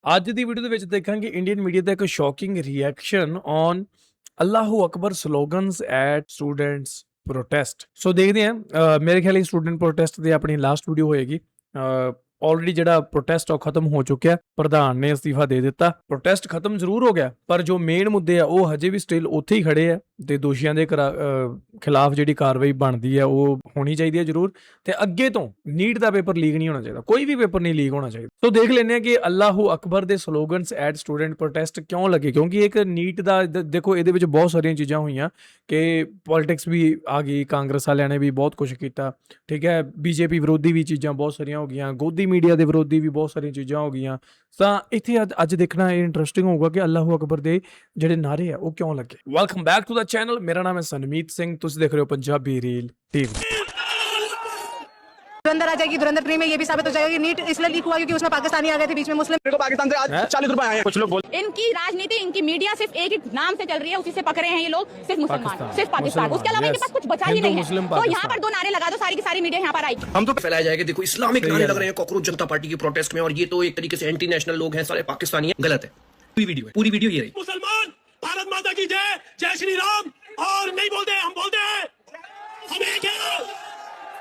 ਅੱਜ ਦੀ ਵੀਡੀਓ ਦੇ ਵਿੱਚ ਦੇਖਾਂਗੇ ਇੰਡੀਅਨ ਮੀਡੀਆ ਦਾ ਇੱਕ ਸ਼ੌਕਿੰਗ ਰਿਐਕਸ਼ਨ ਔਨ ਅੱਲਾਹੂ ਅਕਬਰ slogans at students protest. So ਦੇਖਦੇ ਹਾਂ ਮੇਰੇ ਖਿਆਲ ਸਟੂਡੈਂਟ ਪ੍ਰੋਟੈਸਟ ਦੀ ਆਪਣੀ ਲਾਸਟ ਵੀਡੀਓ ਹੋਏਗੀ। ਆਲਰੇਡੀ ਜਿਹੜਾ ਪ੍ਰੋਟੈਸਟ ਉਹ ਖਤਮ ਹੋ ਚੁੱਕਿਆ, ਪ੍ਰਧਾਨ ਨੇ ਅਸਤੀਫਾ ਦੇ ਦਿੱਤਾ, ਪ੍ਰੋਟੈਸਟ ਖਤਮ ਜ਼ਰੂਰ ਹੋ ਗਿਆ, ਪਰ ਜੋ ਮੇਨ ਮੁੱਦੇ ਆ ਉਹ ਹਜੇ ਵੀ ਸਟਿਲ ਉੱਥੇ ਹੀ ਖੜੇ ਆ ਤੇ ਦੋਸ਼ੀਆਂ ਦੇ ਖਿਲਾਫ ਜਿਹੜੀ ਕਾਰਵਾਈ ਬਣਦੀ ਹੈ ਉਹ ਹੋਣੀ ਚਾਹੀਦੀ ਹੈ ਜ਼ਰੂਰ। ਤੇ ਅੱਗੇ ਤੋਂ ਨੀਟ ਦਾ ਪੇਪਰ ਲੀਕ ਨਹੀਂ ਹੋਣਾ ਚਾਹੀਦਾ, ਕੋਈ ਵੀ ਪੇਪਰ ਨਹੀਂ ਲੀਕ ਹੋਣਾ ਚਾਹੀਦਾ। ਸੋ ਦੇਖ ਲੈਂਦੇ ਹਾਂ ਕਿ ਅੱਲਾਹੂ ਅਕਬਰ ਦੇ ਸਲੋਗਨਸ ਐਟ ਸਟੂਡੈਂਟ ਪ੍ਰੋਟੈਸਟ ਕਿਉਂ ਲੱਗੇ, ਕਿਉਂਕਿ ਇੱਕ ਨੀਟ ਦਾ ਦੇਖੋ ਇਹਦੇ ਵਿੱਚ ਬਹੁਤ ਸਾਰੀਆਂ ਚੀਜ਼ਾਂ ਹੋਈਆਂ ਕਿ ਪੋਲਿਟਿਕਸ ਵੀ ਆ ਗਈ, ਕਾਂਗਰਸ ਵਾਲਿਆਂ ਨੇ ਵੀ ਬਹੁਤ ਕੁਝ ਕੀਤਾ, ਠੀਕ ਹੈ, ਬੀਜੇਪੀ ਵਿਰੋਧੀ ਵੀ ਚੀਜ਼ਾਂ ਬਹੁਤ ਸਾਰੀਆਂ ਹੋ ਗਈਆਂ, ਗੋਦੀ ਮੀਡੀਆ ਦੇ ਵਿਰੋਧੀ ਵੀ ਬਹੁਤ ਸਾਰੀਆਂ ਚੀਜ਼ਾਂ ਹੋ ਗਈਆਂ। ਤਾਂ ਇੱਥੇ ਅੱਜ ਦੇਖਣਾ ਇਹ ਇੰਟਰਸਟਿੰਗ ਹੋਊਗਾ ਕਿ ਅੱਲਾਹੂ ਅਕਬਰ ਦੇ ਜਿਹੜੇ ਨਾਰੇ ਆ ਉਹ ਕਿਉਂ ਲੱਗੇ। Welcome back to the channel, ਮੇਰਾ ਨਾਮ ਹੈ ਸਨਮੀਤ ਸਿੰਘ, ਤੁਸੀਂ ਦੇਖ ਰਹੇ ਹੋ ਪੰਜਾਬੀ ਰੀਲ ਟੀਵੀ। धुरंधर आ जाएगी, धुरंधर 3 में ये भी साबित हो जाएगा कि नीट इसलिए लीक हुआ क्योंकि उसमें पाकिस्तानी आ गए थे बीच में, मुस्लिम को पाकिस्तान से आज 40 रुपए आए हैं। कुछ लोग बोल इनकी राजनीति, इनकी मीडिया सिर्फ एक ही नाम से चल रही है, उसी से पकड़े हैं ये लोग, सिर्फ मुसलमान, सिर्फ पाकिस्तान। उसके अलावा इनके पास कुछ बचा ही नहीं है। तो यहाँ पर 2 नारे लगा दो, सारी की सारी मीडिया यहाँ पर आएगी। हम तो फैलाया जाएगा देखो इस्लामिक नारे लग रहे हैं कॉकरोच जनता पार्टी की प्रोटेस्ट में, और ये तो एक तरीके से एंटी नेशनल लोग हैं, सारे पाकिस्तानी हैं। गलत है, पूरी वीडियो ये रही। मुसलमान भारत माता की जय, जय श्री राम, और नहीं बोलते, हम बोलते हैं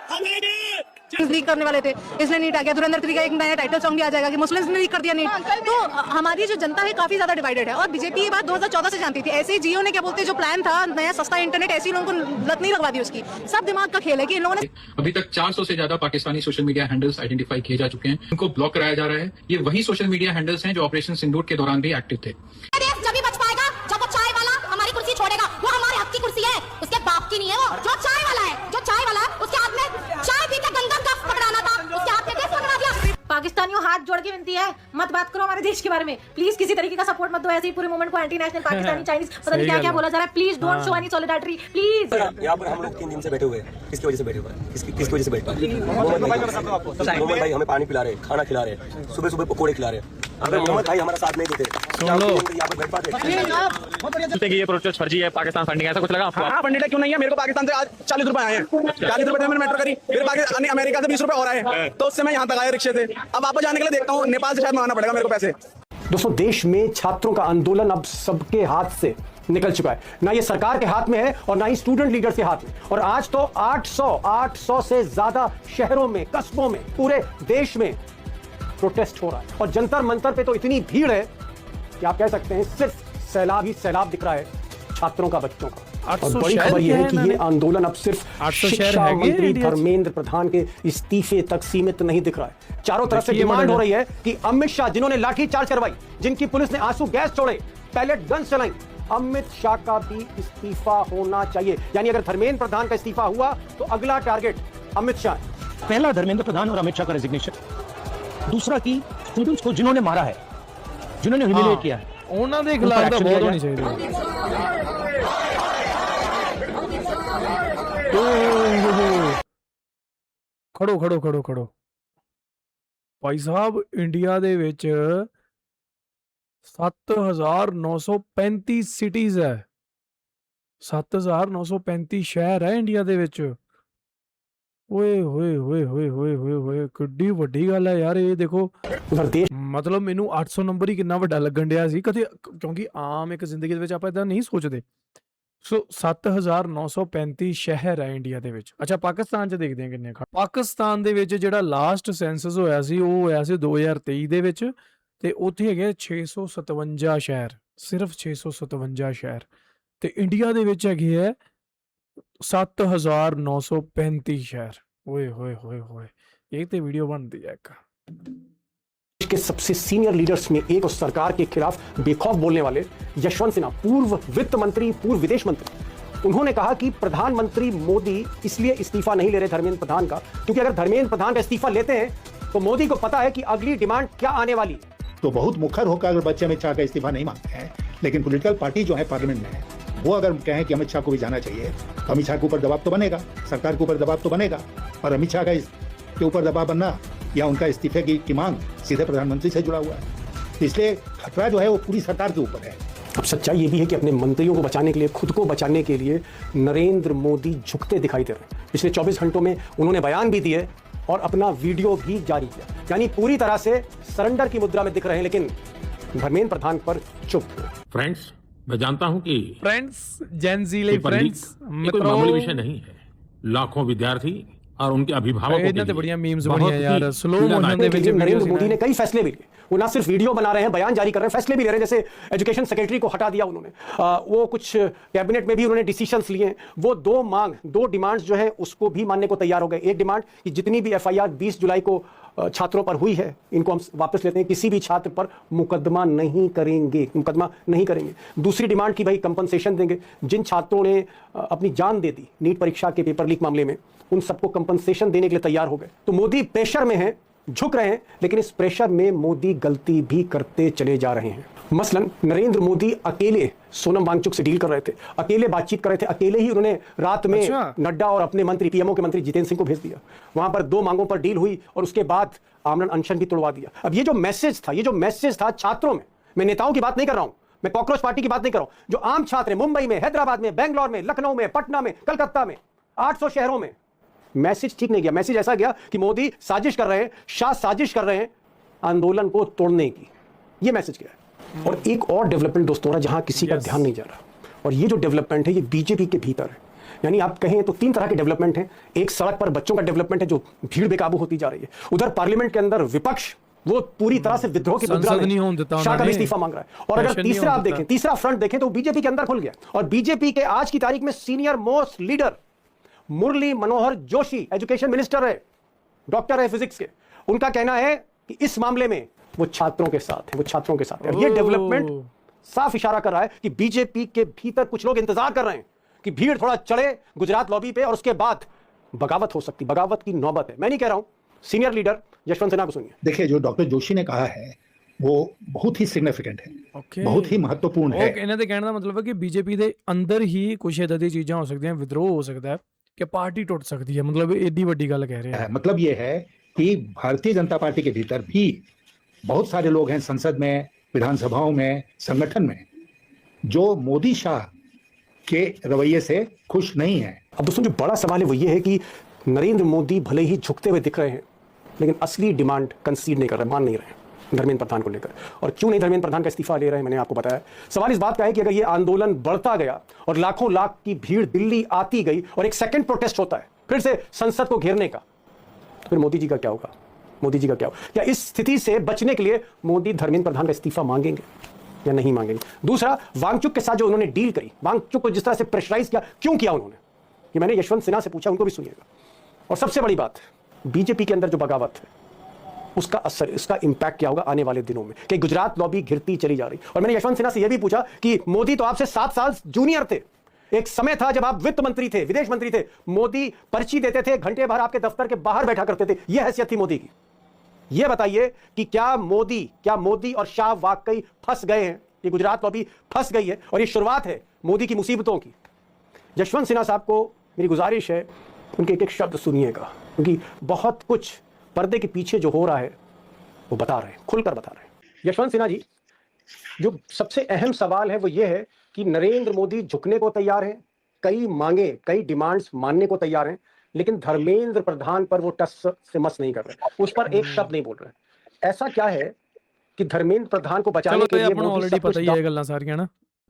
हम एक लीक करने वाले थे, इसलिए नीट आ गया। धुरंधर 3 का एक नया टाइटल सॉन्ग भी आ जाएगा कि मुस्लिम्स ने लीक कर दिया नीट। तो हमारी जो जनता है काफी ज्यादा डिवाइडेड है, और बीजेपी ये बात 2014 से जानती थी। ऐसे ही जियो ने क्या बोलते जो प्लान था नया सस्ता इंटरनेट, ऐसे ही लोगों को लत नहीं लगवा दी उसकी। सब दिमाग का खेल है कि इन लोगों ने अभी तक 400 से ज्यादा Pakistani social media handles identify किए जा चुके हैं, उनको ब्लॉक कराया जा रहा है। ये वही सोशल मीडिया हैंडल्स हैं जो ऑपरेशन सिंदूर के दौरान भी एक्टिव थे। जब बच पाएगा जब वो चाय वाला हमारी कुर्सी छोड़ेगा, वो हमारे हक की कुर्सी है, उसके बाप की नहीं है। वो जो चाय वाला है, जो चाय वाला है उसके हाथ में चाय पीते गंगा का पकड़ाना था, उसके हाथ में कैसे पकड़ा दिया। पाकिस्तानियों हाथ जोड़ के विनती है, मत बात करो हमारे देश के बारे में प्लीज, किसी तरीके का सपोर्ट मत दो। ऐसे ही पूरे मूवमेंट को एंटी नेशनल पाकिस्तानी चाइनीज पता नहीं क्या क्या बोला जा रहा है। Please don't show any solidarity please. यहाँ पर हम लोग 3 दिन से बैठे हुए हैं, किसकी वजह से बैठे हुए हैं, किसकी वजह से बैठे हुए हैं? मोहम्मद भाई हमें पानी पिला रहे, खाना खिला रहे, सुबह सुबह पकौड़े खिला रहे। अगर मोहम्मद भाई हमारा साथ नहीं देते यहाँ पर बैठ पाते? ये प्रोटेस्ट फर्जी है, पाकिस्तान फंडिंग, ऐसा कुछ लगा आपको? हाँ फंडेड क्यों नहीं है, मेरे को पाकिस्तान से आज 40 रुपए आए हैं। 40 रुपए मैंने मेट्रो करी, फिर पाकिस्तान अमेरिका से 20 रुपए और आए, तो उससे मैं यहाँ तक आया रिक्शे से। अब वापस जाने के लिए देखता हूँ, नेपाल से शायद मंगाना पड़ेगा मेरे को पैसे। दोस्तों, देश में छात्रों का आंदोलन अब सबके हाथ से निकल चुका है, ना ये सरकार के हाथ में है और ना ही स्टूडेंट लीडर्स के हाथ में। और आज तो 800 से ज्यादा शहरों में, कस्बों में, पूरे देश में प्रोटेस्ट हो रहा है। और जंतर मंतर पे तो इतनी भीड़ है कि आप कह सकते हैं सिर्फ सैलाब ही सैलाब दिख रहा है छात्रों का, बच्चों का। और बड़ी खबर यह है कि ये आंदोलन अब सिर्फ शिक्षा मंत्री धर्मेंद्र प्रधान के इस्तीफे तक सीमित नहीं दिख रहा है। चारों तरफ से डिमांड हो रही है कि अमित शाह, जिन्होंने लाठीचार्ज करवाई, जिनकी पुलिस ने आंसू गैस छोड़े, पैलेट गन चलाई, अमित शाह का भी इस्तीफा होना चाहिए। यानी अगर धर्मेंद्र प्रधान का इस्तीफा हुआ तो अगला टारगेट अमित शाह। पहला धर्मेंद्र प्रधान और अमित शाह का रेजिग्नेशन, दूसरा की स्टूडेंट्स को जिन्होंने मारा है, जिन्होंने ह्यूमिलिएट किया है, ਉਹਨਾਂ ਦੇ ਖਿਲਾਫ ਤਾਂ ਬਹੁਤ ਹੋਣੀ ਚਾਹੀਦੀ। ਖੜੋ ਭਾਈ ਸਾਹਿਬ, ਇੰਡੀਆ ਦੇ ਵਿੱਚ 7935 ਸਿਟੀਜ਼ ਹੈ, 7935 ਸ਼ਹਿਰ ਹੈ ਇੰਡੀਆ ਦੇ ਵਿੱਚ। ਓਏ ਹੋਏ ਹੋਏ ਹੋਏ ਹੋਏ ਹੋਏ ਹੋਏ, ਕਿੱਡੀ ਵੱਡੀ ਗੱਲ ਹੈ ਯਾਰ। ਇਹ ਦੇਖੋ, ਮਤਲਬ ਮੈਨੂੰ 800 ਨੰਬਰ ਹੀ ਕਿੰਨਾ ਵੱਡਾ ਲੱਗਣ ਡਿਆ ਸੀ ਕਦੇ, ਕਿਉਂਕਿ ਆਮ ਇੱਕ ਜ਼ਿੰਦਗੀ ਦੇ ਵਿੱਚ ਆਪਾਂ ਇਦਾਂ ਨਹੀਂ ਸੋਚਦੇ। ਸੋ 7935 ਸ਼ਹਿਰ ਹੈ ਇੰਡੀਆ ਦੇ ਵਿੱਚ। ਅੱਛਾ, ਪਾਕਿਸਤਾਨ 'ਚ ਦੇਖਦੇ ਹਾਂ ਕਿੰਨੇ। ਪਾਕਿਸਤਾਨ ਦੇ ਵਿੱਚ ਜਿਹੜਾ ਲਾਸਟ ਸੈਂਸਸ ਹੋਇਆ ਸੀ ਉਹ ਹੋਇਆ ਸੀ 2023 ਦੇ ਵਿੱਚ, ਤੇ ਉੱਥੇ ਹੈਗੇ 657 ਸ਼ਹਿਰ, ਸਿਰਫ 657 ਸ਼ਹਿਰ। ਤੇ ਇੰਡੀਆ ਦੇ ਵਿੱਚ ਹੈਗੇ ਹੈ 7935 शहर। ओए होए होए होए, एक तो वीडियो बनती है। देश के सबसे सीनियर लीडर्स में एक, और सरकार के खिलाफ बेखौफ बोलने वाले यशवंत सिन्हा, पूर्व वित्त मंत्री, पूर्व विदेश मंत्री, उन्होंने कहा कि प्रधानमंत्री मोदी इसलिए इस्तीफा नहीं ले रहे धर्मेंद्र प्रधान का क्योंकि अगर धर्मेंद्र प्रधान का इस्तीफा लेते हैं तो मोदी को पता है कि अगली डिमांड क्या आने वाली। तो बहुत मुखर होकर अगर बच्चे अमित शाह का इस्तीफा नहीं मांगते हैं, लेकिन पॉलिटिकल पार्टी जो है पार्लियामेंट में है वो अगर कहें कि अमित शाह को भी जाना चाहिए, तो अमित शाह के ऊपर दबाव तो बनेगा, सरकार के ऊपर दबाव तो बनेगा। और अमित शाह का के ऊपर दबाव बनना या उनका इस्तीफे की मांग सीधे प्रधानमंत्री से जुड़ा हुआ है। इसलिए खतरा जो है वो पूरी सरकार के ऊपर है। अब सच्चाई ये भी है कि अपने मंत्रियों को बचाने के लिए, खुद को बचाने के लिए नरेंद्र मोदी झुकते दिखाई दे रहे हैं। पिछले 24 घंटों में उन्होंने बयान भी दिए और अपना वीडियो भी जारी किया। यानी पूरी तरह से सरेंडर की मुद्रा में दिख रहे हैं, लेकिन धर्मेंद्र प्रधान पर चुप। फ्रेंड्स, मैं जानता हूं कि फ्रेंड्स जेन जी ਲਈ पेपर लीक फ्रेंड्स ये कोई मामूली विषय नहीं है। लाखों विद्यार्थी और उनके अभिभावकों के ਇਹਨਾਂ ਤੇ लिए ਬੜੀਆਂ memes बहुत ਬਣੀਆਂ ही यार, slow motion पीड़ादायक ਦੇ ਵਿੱਚ नरेंद्र videos मोदी ने कई फैसले भी लिए। वो ना सिर्फ वीडियो बना रहे हैं, बयान जारी कर रहे हैं, फैसले भी ले रहे हैं। जैसे एजुकेशन सेक्रेटरी को हटा दिया उन्होंने, वो कुछ कैबिनेट में भी उन्होंने डिसीजंस लिए हैं। वो दो डिमांड्स जो है उसको भी मानने को तैयार हो गए। एक डिमांड कि जितनी भी एफआईआर 20 जुलाई को छात्रों पर हुई है, इनको हम वापस लेते हैं, किसी भी छात्र पर मुकदमा नहीं करेंगे। दूसरी डिमांड कि भाई कंपनसेशन देंगे। जिन छात्रों ने अपनी जान दे दी नीट परीक्षा के पेपर लीक मामले में, उन सबको कंपनसेशन देने के लिए तैयार हो गए। तो मोदी प्रेशर में है, झुक रहे हैं, लेकिन इस प्रेशर में मोदी गलती भी करते चले जा रहे हैं। मसलन नरेंद्र मोदी अकेले सोनम वांगचुक से डील कर रहे थे, अकेले बातचीत कर रहे थे, अकेले ही उन्होंने रात में नड्डा और अपने मंत्री पीएमओ के मंत्री जितेंद्र सिंह को भेज दिया। वहां पर 2 मांगों पर डील हुई और उसके बाद आमरण अनशन भी तोड़वा दिया। अब ये जो मैसेज था छात्रों में, मैं नेताओं की बात नहीं कर रहा हूं, मैं कॉकरोच पार्टी की बात नहीं कर रहा हूं, जो आम छात्र हैं मुंबई में, हैदराबाद में, बेंगलोर में, लखनऊ में, पटना में, कलकत्ता में, 800 शहरों में, मैसेज ठीक नहीं गया। मैसेज ऐसा गया कि मोदी साजिश कर रहे हैं, शाह साजिश कर रहे हैं आंदोलन को तोड़ने की। यह मैसेज गया है। और एक और डेवलपमेंट दोस्तों रहा जहां किसी का ध्यान नहीं जा रहा, और ये जो डेवलपमेंट है ये बीजेपी के भीतर है। यानी आप कहें तो 3 तरह के डेवलपमेंट हैं। एक सड़क पर बच्चों का डेवलपमेंट है, जो भीड़ बेकाबू होती जा रही है। उधर पार्लियामेंट के अंदर विपक्ष वो पूरी तरह से विद्रोह की मुद्रा में शाह का इस्तीफा मांग रहा है। और अगर तीसरा आप देखें, तीसरा फ्रंट देखें तो बीजेपी के अंदर खुल गया। और बीजेपी के आज की तारीख में senior most leader Murli Manohar Joshi, education minister है, डॉक्टर है फिजिक्स के, उनका कहना है कि इस मामले में वो छात्रों के साथ है। और ये डेवलपमेंट साफ इशारा कर रहा है कि बीजेपी के भीतर कुछ लोग इंतजार कर रहे हैं कि भीड़ थोड़ा चढ़े गुजरात लॉबी पे और उसके बाद बगावत हो सकती, बगावत की नौबत है। मैं नहीं कह रहा हूं, सीनियर लीडर यशवंत सिन्हा को सुनिए। देखिए, जो डॉक्टर जोशी ने कहा है वो बहुत ही सिग्निफिकेंट है, बहुत ही महत्वपूर्ण है। ਇਹਨਾਂ ਦੇ ਕਹਿਣ ਦਾ ਮਤਲਬ ਹੈ ਕਿ ਬੀਜੇਪੀ ਦੇ ਅੰਦਰ ਹੀ ਕੁਝ ਇਦਾਂ ਦੀਆਂ ਚੀਜ਼ਾਂ ਹੋ ਸਕਦੀਆਂ, ਵਿਦਰੋਹ ਹੋ ਸਕਦਾ ਹੈ ਕਿ ਪਾर्टी टूट सकती है। मतलब एडी बड़ी गल कह रहे हैं। मतलब ये है कि भारतीय जनता पार्टी के भीतर भी बहुत सारे लोग हैं, संसद में, विधानसभाओं में, संगठन में, जो मोदी शाह के रवैये से खुश नहीं है। अब दोस्तों जो बड़ा सवाल है वो ये है कि नरेंद्र मोदी भले ही झुकते हुए दिख रहे हैं, लेकिन असली डिमांड कंसीड नहीं कर रहे, मान नहीं रहे धर्मेंद्र प्रधान को लेकर। और क्यों नहीं धर्मेंद्र प्रधान का इस्तीफा ले रहे हैं, मैंने आपको बताया। सवाल इस बात का है कि अगर ये आंदोलन बढ़ता गया और लाखों लाख की भीड़ दिल्ली आती गई और एक सेकंड प्रोटेस्ट होता है फिर से संसद को घेरने का, फिर मोदी जी का क्या होगा? क्या इस स्थिति से बचने के लिए मोदी धर्मेंद्र प्रधान का इस्तीफा मांगेंगे या नहीं मांगेंगे? दूसरा, वांगचुक के साथ जो उन्होंने डील करी, वांगचुक को जिस तरह से प्रेशराइज किया, क्यों किया उन्होंने, ये मैंने यशवंत सिन्हा से पूछा, उनको भी सुनिएगा। और सबसे बड़ी बात, बीजेपी के अंदर जो बगावत है उसका असर, इसका इंपैक्ट क्या होगा आने वाले दिनों में, कि गुजरात लॉबी घिरती चली जा रही। और मैंने यशवंत सिन्हा से यह भी पूछा कि मोदी तो आपसे 7 साल जूनियर थे, एक समय था जब आप वित्त मंत्री थे, विदेश मंत्री थे, मोदी पर्ची देते थे, घंटे भर आपके दफ्तर के बाहर बैठा करते थे, यह हैसियत थी मोदी की। यह बताइए कि क्या मोदी और शाह वाकई फंस गए हैं? ये गुजरात लॉबी फंस गई है और ये शुरुआत है मोदी की मुसीबतों की। यशवंत सिन्हा साहब को मेरी गुजारिश है, उनके एक एक शब्द सुनिएगा, क्योंकि बहुत कुछ पर्दे के पीछे जो हो रहा है वो बता रहे हैं, खुलकर बता रहे हैं। यशवंत सिन्हा जी, जो सबसे अहम सवाल है वो ये है कि नरेंद्र मोदी झुकने को तैयार हैं, कई डिमांड्स मानने को तैयार हैं, लेकिन धर्मेंद्र प्रधान पर वो टस से मस नहीं कर रहे, उस पर एक शब्द नहीं बोल रहे। ऐसा क्या है कि धर्मेंद्र प्रधान को बचाने के लिए ऑलरेडी पता ही है ਗੱਲਾਂ ਸਾਰੀਆਂ ਨਾ।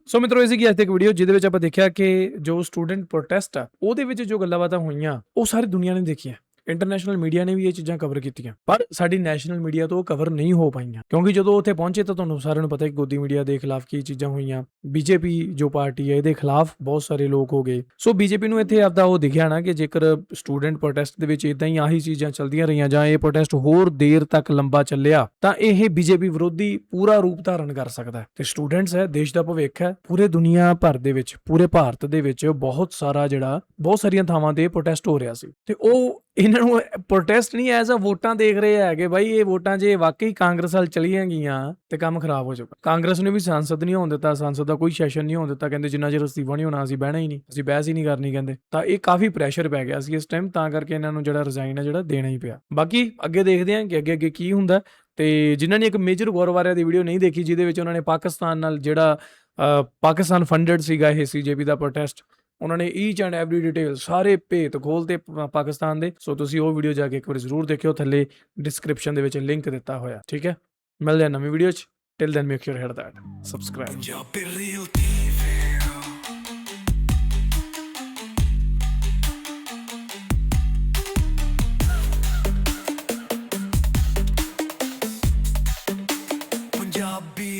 ਸੋ ਮਿੱਤਰੋ, ਇਹ ਸੀ ਅੱਜ ਤੱਕ ਵੀਡੀਓ ਜਿਹਦੇ ਵਿੱਚ ਆਪਾਂ ਦੇਖਿਆ ਕਿ ਜੋ ਸਟੂਡੈਂਟ ਪ੍ਰੋਟੈਸਟ ਆ ਉਹਦੇ ਵਿੱਚ ਜੋ ਗੱਲਾਂ ਬਾਤਾਂ ਹੋਈਆਂ ਉਹ ਸਾਰੀ ਦੁਨੀਆ ਨੇ ਦੇਖੀਆਂ। ਇੰਟਰਨੈਸ਼ਨਲ ਮੀਡੀਆ ਨੇ ਵੀ ਇਹ ਚੀਜ਼ਾਂ ਕਵਰ ਕੀਤੀਆਂ, ਪਰ ਸਾਡੀ ਨੈਸ਼ਨਲ ਮੀਡੀਆ ਤੋਂ ਉਹ ਕਵਰ ਨਹੀਂ ਹੋ ਪਾਈਆਂ, ਕਿਉਂਕਿ ਜਦੋਂ ਉੱਥੇ ਪਹੁੰਚੇ ਤਾਂ ਤੁਹਾਨੂੰ ਸਾਰਿਆਂ ਨੂੰ ਪਤਾ ਹੈ ਕਿ ਗੋਦੀ ਮੀਡੀਆ ਦੇ ਖਿਲਾਫ ਕੀ ਚੀਜ਼ਾਂ ਹੋਈਆਂ। ਬੀਜੇਪੀ ਜੋ ਪਾਰਟੀ ਹੈ ਇਹਦੇ ਖਿਲਾਫ ਬਹੁਤ ਸਾਰੇ ਲੋਕ ਹੋ ਗਏ। ਸੋ ਬੀਜੇਪੀ ਨੂੰ ਇੱਥੇ ਆਪਦਾ ਉਹ ਦਿਖਿਆ ਨਾ ਕਿ ਜੇਕਰ ਸਟੂਡੈਂਟ ਪ੍ਰੋਟੈਸਟ ਦੇ ਵਿੱਚ ਇਦਾਂ ਹੀ ਆਹੀ ਚੀਜ਼ਾਂ ਚੱਲਦੀਆਂ ਰਹੀਆਂ ਜਾਂ ਇਹ ਪ੍ਰੋਟੈਸਟ ਹੋਰ ਦੇਰ ਤੱਕ ਲੰਬਾ ਚੱਲਿਆ ਤਾਂ ਇਹ ਬੀਜੇਪੀ ਵਿਰੋਧੀ ਪੂਰਾ ਰੂਪ ਧਾਰਨ ਕਰ ਸਕਦਾ ਹੈ। ਤੇ ਸਟੂਡੈਂਟਸ ਹੈ, ਦੇਸ਼ ਦਾ ਭਵਿੱਖ ਹੈ। ਪੂਰੇ ਦੁਨੀਆ ਭਰ ਦੇ ਵਿੱਚ, ਪੂਰੇ ਭਾਰਤ ਦੇ ਵਿੱਚ ਬਹੁਤ ਸਾਰੀਆਂ ਥਾਵਾਂ ਤੇ ਪ੍ਰੋਟੈਸਟ ਹੋ ਰਿਹਾ ਸੀ, ਤੇ ਉਹ ਇਹਨਾਂ ਨੂੰ ਪ੍ਰੋਟੈਸਟ ਨਹੀਂ ਐਜ਼ ਅ ਵੋਟਾਂ ਦੇਖ ਰਹੇ ਹੈਗੇ। ਬਾਈ ਇਹ ਵੋਟਾਂ ਜੇ ਵਾਕਈ ਕਾਂਗਰਸ ਵੱਲ ਚਲੀਆਂ ਗਈਆਂ ਤੇ ਕੰਮ ਖਰਾਬ ਹੋ ਜਾਊਗਾ। ਕਾਂਗਰਸ ਨੇ ਵੀ ਸੰਸਦ ਨਹੀਂ ਹੋਣ ਦਿੱਤਾ, ਸੰਸਦ ਦਾ ਕੋਈ ਸੈਸ਼ਨ ਨਹੀਂ ਹੋਣ ਦਿੱਤਾ, ਕਹਿੰਦੇ ਜਿੰਨਾ ਚਿਰ ਅਸਤੀਫਾ ਨਹੀਂ ਹੋਣਾ ਅਸੀਂ ਬਹਿਣਾ ਹੀ ਨਹੀਂ, ਅਸੀਂ ਬਹਿਸ ਹੀ ਨਹੀਂ ਕਰਨੀ ਕਹਿੰਦੇ। ਤਾਂ ਇਹ ਕਾਫੀ ਪ੍ਰੈਸ਼ਰ ਪੈ ਗਿਆ ਸੀ ਇਸ ਟਾਈਮ, ਤਾਂ ਕਰਕੇ ਇਹਨਾਂ ਨੂੰ ਜਿਹੜਾ ਰਿਜ਼ਾਈਨ ਹੈ ਜਿਹੜਾ ਦੇਣਾ ਹੀ ਪਿਆ। ਬਾਕੀ ਅੱਗੇ ਦੇਖਦੇ ਹਾਂ ਕਿ ਅੱਗੇ ਕੀ ਹੁੰਦਾ। ਤੇ ਜਿਨ੍ਹਾਂ ਨੇ ਇੱਕ ਮੇਜਰ ਗੌਰਵਾਰਿਆ ਦੀ ਵੀਡੀਓ ਨਹੀਂ ਦੇਖੀ, ਜਿਹਦੇ ਵਿੱਚ ਉਹਨਾਂ ਨੇ ਪਾਕਿਸਤਾਨ ਨਾਲ ਜਿਹੜਾ ਪਾਕਿਸਤਾਨ ਫੰਡਡ ਸੀਗਾ ਇਹ CJP ਦਾ ਪ੍ਰੋਟੈਸਟ, ਉਹਨਾਂ ਨੇ ਈਚ ਐਂਡ ਐਵਰੀ ਡਿਟੇਲ ਸਾਰੇ ਭੇਤ ਖੋਲ੍ਹਤੇ ਪਾਕਿਸਤਾਨ ਦੇ। ਸੋ ਤੁਸੀਂ ਉਹ ਵੀਡੀਓ ਜਾ ਕੇ ਇੱਕ ਵਾਰੀ ਜ਼ਰੂਰ ਦੇਖਿਓ, ਥੱਲੇ ਡਿਸਕ੍ਰਿਪਸ਼ਨ ਦੇ ਵਿੱਚ ਲਿੰਕ ਦਿੱਤਾ ਹੋਇਆ। ਠੀਕ ਹੈ, ਮਿਲਦੇ ਹਾਂ ਨਵੀਂ ਵੀਡੀਓ 'ਚ। Till then make sure hit that subscribe. Punjabi